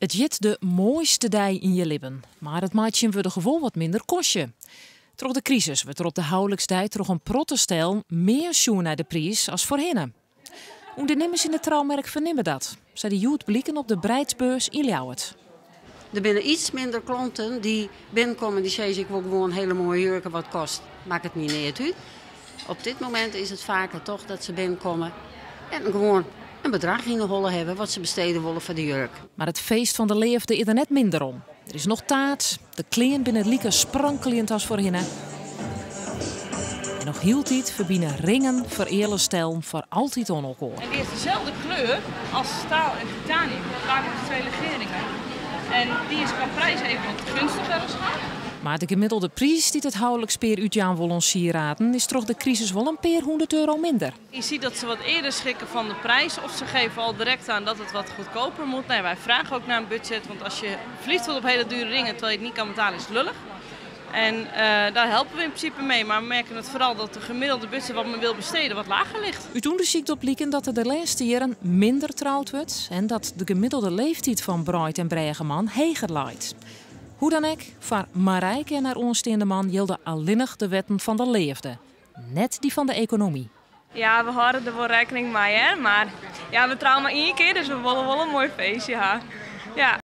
Het jit de mooiste dij in je lippen, maar het maakt je voor de gevoel wat minder kostje. Door de crisis wordt er op de huwelijksdij toch een protestel meer zoen naar de prijs als voorheen. Ondernemers in het trouwmerk vernemen dat, zei de Joet blikken op de Breidsbeurs in Ljouwert. Er zijn iets minder klanten die binnenkomen die zeggen ik wil gewoon hele mooie jurken wat kost. Maakt het niet neer uit. Op dit moment is het vaker toch dat ze binnenkomen en gewoon een bedrag in de holle hebben wat ze besteden willen voor de jurk. Maar het feest van de leefde is er net minder om. Er is nog taart, de kleren binnen het lieke sprankelend als voorheen. En nog hield iets verbinnen ringen voor eerlijke stijl voor altijd on elkaar. En die heeft dezelfde kleur als staal en titanium. Vaak met twee legeringen. En die is qua prijs even wat gunstiger. Maar de gemiddelde prijs die het huwelijkspeer uitjaan willen sieraden is toch de crisis wel een paar €100 minder. Je ziet dat ze wat eerder schrikken van de prijs of ze geven al direct aan dat het wat goedkoper moet. Nee, wij vragen ook naar een budget, want als je verliefd wordt op hele dure ringen terwijl je het niet kan betalen is het lullig. En daar helpen we in principe mee, maar we merken het vooral dat de gemiddelde budget wat men wil besteden wat lager ligt. Uit onderzoek blijkt dat er de laatste jaren minder trouwd wordt en dat de gemiddelde leeftijd van bruid en bregeman heger lijkt. Hoe dan ook, voor Marijke en haar onsteende man hielden alleenig de wetten van de leefde, net die van de economie. Ja, we houden er wel rekening mee, hè? Maar ja, we trouwen maar één keer, dus we willen wel een mooi feestje. Ja.